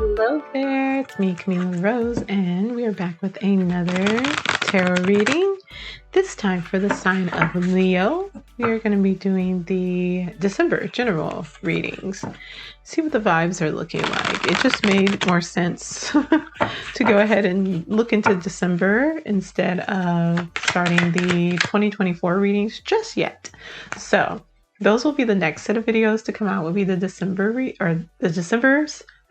Hello there, it's me, Kamilah Rose, and we are back with another tarot reading. This time for the sign of Leo. We are going to be doing the December general readings. See what the vibes are looking like. It just made more sense to go ahead and look into December instead of starting the 2024 readings just yet. So those will be the next set of videos to come out. Will be the December's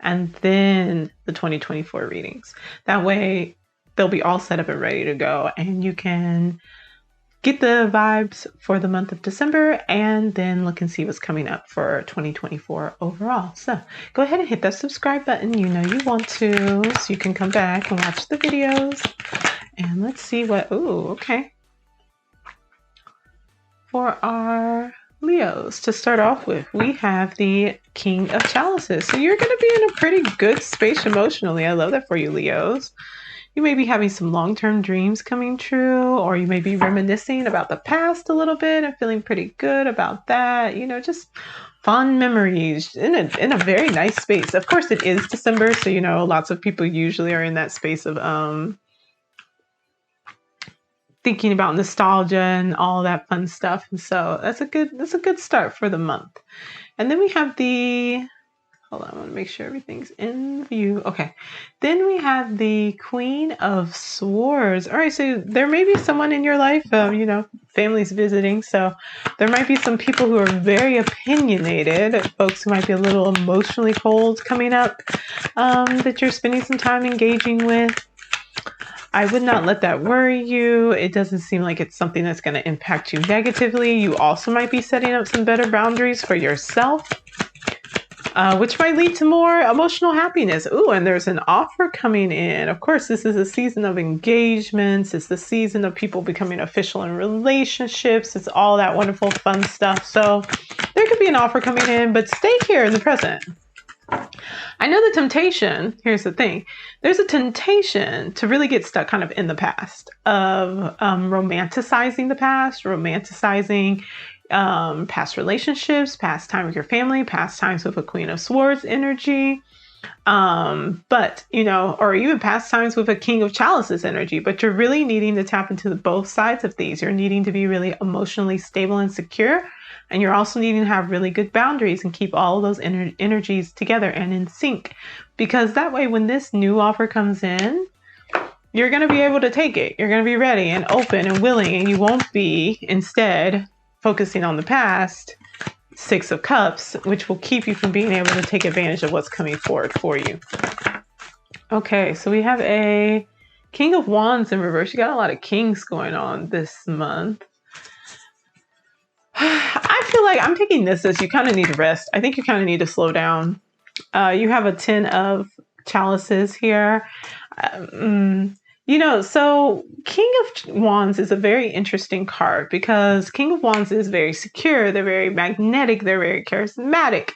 and then the 2024 readings. That way they'll be all set up and ready to go, and you can get the vibes for the month of December and then look and see what's coming up for 2024 overall. So go ahead and hit that subscribe button. You know you want to, so you can come back and watch the videos. And let's see what, okay. For our Leos, to start off with, we have the King of Chalices. So you're going to be in a pretty good space emotionally. I love that for you, Leos. You may be having some long-term dreams coming true, or you may be reminiscing about the past a little bit and feeling pretty good about that. You know, just fond memories in a very nice space. Of course, it is December, so you know lots of people usually are in that space of thinking about nostalgia and all that fun stuff. And so that's a good start for the month. And then we have hold on, I want to make sure everything's in view. Okay. Then we have the Queen of Swords. All right. So there may be someone in your life, you know, family's visiting. So there might be some people who are very opinionated, folks who might be a little emotionally cold coming up, that you're spending some time engaging with. I would not let that worry you. It doesn't seem like it's something that's going to impact you negatively. You also might be setting up some better boundaries for yourself, which might lead to more emotional happiness. Ooh, and there's an offer coming in. Of course, this is a season of engagements. It's the season of people becoming official in relationships. It's all that wonderful, fun stuff. So there could be an offer coming in, but stay here in the present. I know the temptation, here's the thing, there's a temptation to really get stuck kind of in the past, of romanticizing the past, romanticizing past relationships, past time with your family, past times with a Queen of Swords energy, but, you know, or even past times with a King of Chalices energy, but you're really needing to tap into both sides of these. You're needing to be really emotionally stable and secure. And you're also needing to have really good boundaries and keep all of those energies together and in sync. Because that way, when this new offer comes in, you're going to be able to take it. You're going to be ready and open and willing. And you won't be instead focusing on the past, Six of Cups, which will keep you from being able to take advantage of what's coming forward for you. Okay, so we have a King of Wands in reverse. You got a lot of kings going on this month. I feel like I'm taking this as you kind of need to rest. I think you kind of need to slow down. You have a 10 of Chalices here. You know, so King of Wands is a very interesting card because King of Wands is very secure. They're very magnetic. They're very charismatic.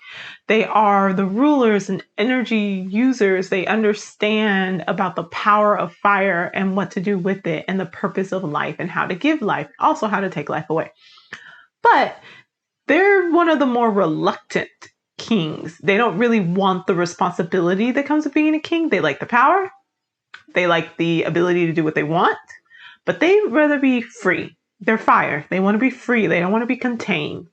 They are the rulers and energy users. They understand about the power of fire and what to do with it and the purpose of life and how to give life, also how to take life away. But they're one of the more reluctant kings. They don't really want the responsibility that comes with being a king. They like the power. They like the ability to do what they want, but they'd rather be free. They're fire. They want to be free. They don't want to be contained.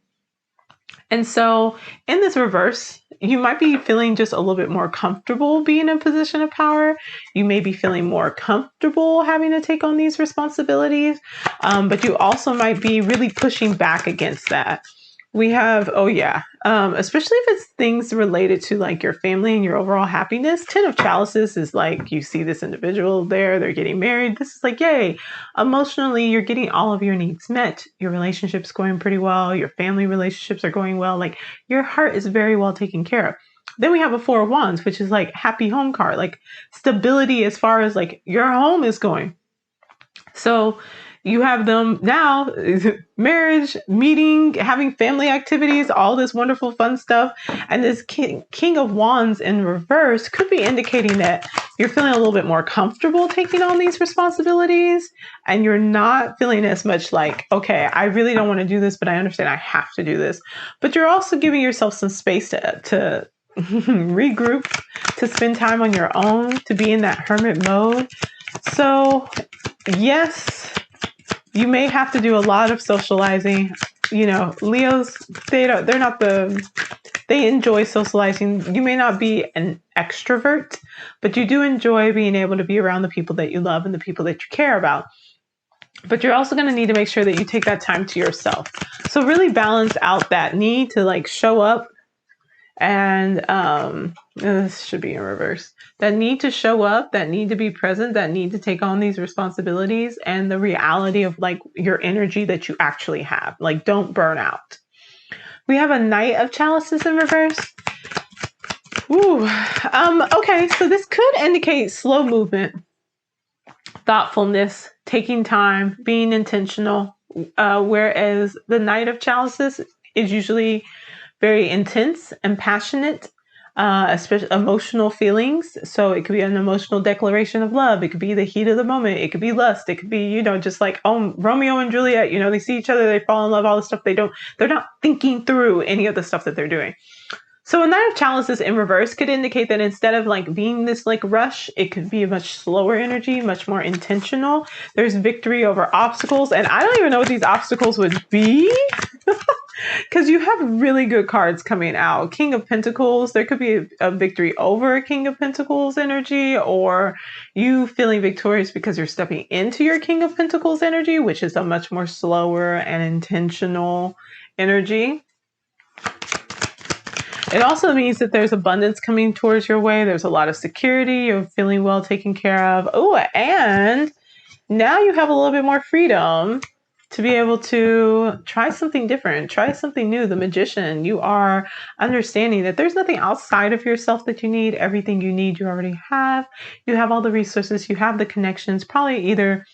And so in this reverse, you might be feeling just a little bit more comfortable being in a position of power. You may be feeling more comfortable having to take on these responsibilities, but you also might be really pushing back against that. We have, especially if it's things related to like your family and your overall happiness. 10 of Chalices is like, you see this individual there, they're getting married. This is like, yay. Emotionally, you're getting all of your needs met. Your relationship's going pretty well. Your family relationships are going well. Like your heart is very well taken care of. Then we have a 4 of Wands, which is like happy home card, like stability as far as like your home is going. So you have them now, marriage, meeting, having family activities, all this wonderful fun stuff. And this King of Wands in reverse could be indicating that you're feeling a little bit more comfortable taking on these responsibilities. And you're not feeling as much like, okay, I really don't want to do this, but I understand I have to do this. But you're also giving yourself some space to regroup, to spend time on your own, to be in that hermit mode. So yes, you may have to do a lot of socializing. You know, Leos, they enjoy socializing. You may not be an extrovert, but you do enjoy being able to be around the people that you love and the people that you care about. But you're also going to need to make sure that you take that time to yourself. So really balance out that need to like show up and this should be in reverse. That need to show up, that need to be present, that need to take on these responsibilities, and the reality of like your energy that you actually have. Like, don't burn out. We have a Knight of Chalices in reverse. Ooh. Okay, so this could indicate slow movement, thoughtfulness, taking time, being intentional. Whereas the Knight of Chalices is usually very intense and passionate, especially emotional feelings. So it could be an emotional declaration of love. It could be the heat of the moment. It could be lust. It could be, you know, just like, oh, Romeo and Juliet, you know, they see each other, they fall in love, all the stuff. They're not thinking through any of the stuff that they're doing. So a Knight of Chalices in reverse could indicate that instead of like being this like rush, it could be a much slower energy, much more intentional. There's victory over obstacles. And I don't even know what these obstacles would be. Because you have really good cards coming out. King of Pentacles, there could be a victory over a King of Pentacles energy, or you feeling victorious because you're stepping into your King of Pentacles energy, which is a much more slower and intentional energy. It also means that there's abundance coming towards your way. There's a lot of security. You're feeling well taken care of. Oh, and now you have a little bit more freedom to be able to try something different, try something new. The Magician, you are understanding that there's nothing outside of yourself that you need. Everything you need, you already have. You have all the resources, you have the connections, probably either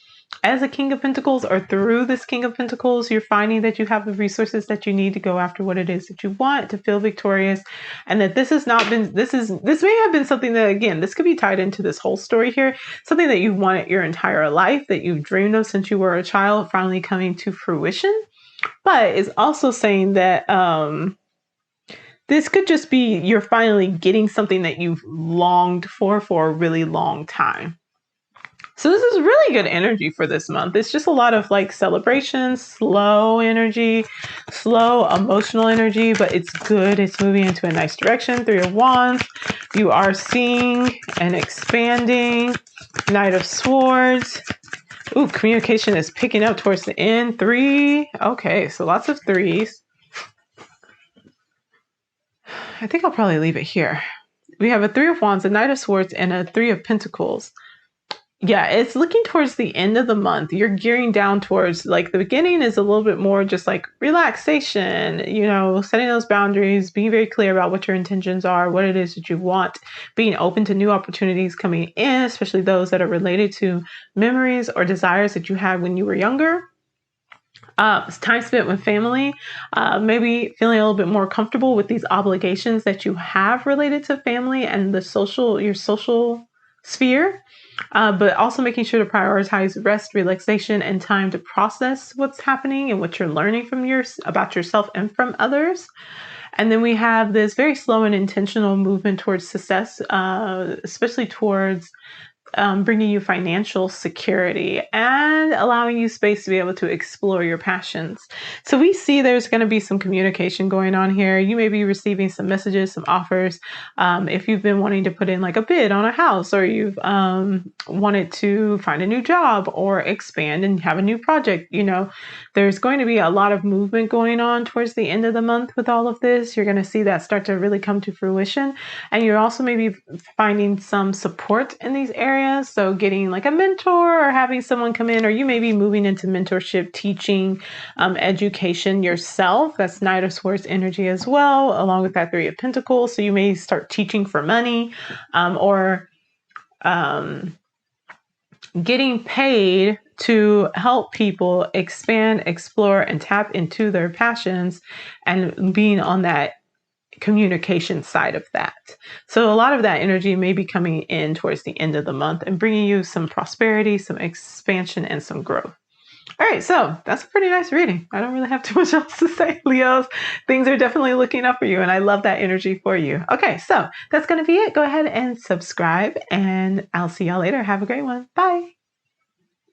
as a King of Pentacles or through this King of Pentacles, you're finding that you have the resources that you need to go after what it is that you want, to feel victorious. And that this may have been something that, again, this could be tied into this whole story here, something that you wanted your entire life, that you've dreamed of since you were a child, finally coming to fruition. But it's also saying that this could just be you're finally getting something that you've longed for a really long time. So this is really good energy for this month. It's just a lot of like celebration, slow energy, slow emotional energy, but it's good. It's moving into a nice direction. 3 of Wands. You are seeing and expanding. Knight of Swords. Ooh, communication is picking up towards the end. 3. Okay, so lots of 3s. I think I'll probably leave it here. We have a 3 of Wands, a Knight of Swords, and a 3 of Pentacles. Yeah, it's looking towards the end of the month. You're gearing down towards, like, the beginning is a little bit more just like relaxation, you know, setting those boundaries, being very clear about what your intentions are, what it is that you want, being open to new opportunities coming in, especially those that are related to memories or desires that you had when you were younger. Time spent with family, maybe feeling a little bit more comfortable with these obligations that you have related to family and your social sphere. But also making sure to prioritize rest, relaxation, and time to process what's happening and what you're learning about yourself and from others. And then we have this very slow and intentional movement towards success, especially towards bringing you financial security and allowing you space to be able to explore your passions. So we see there's going to be some communication going on here. You may be receiving some messages, some offers. If you've been wanting to put in like a bid on a house, or you've wanted to find a new job or expand and have a new project, you know, there's going to be a lot of movement going on towards the end of the month with all of this. You're going to see that start to really come to fruition. And you're also maybe finding some support in these areas. So getting like a mentor or having someone come in, or you may be moving into mentorship, teaching, education yourself. That's Knight of Swords energy as well, along with that 3 of Pentacles. So you may start teaching for money, or getting paid to help people expand, explore, and tap into their passions, and being on that communication side of that. So a lot of that energy may be coming in towards the end of the month and bringing you some prosperity, some expansion, and some growth. All right, so that's a pretty nice reading. I don't really have too much else to say, Leos. Things are definitely looking up for you, and I love that energy for you. Okay, so that's going to be it. Go ahead and subscribe, and I'll see y'all later. Have a great one. Bye.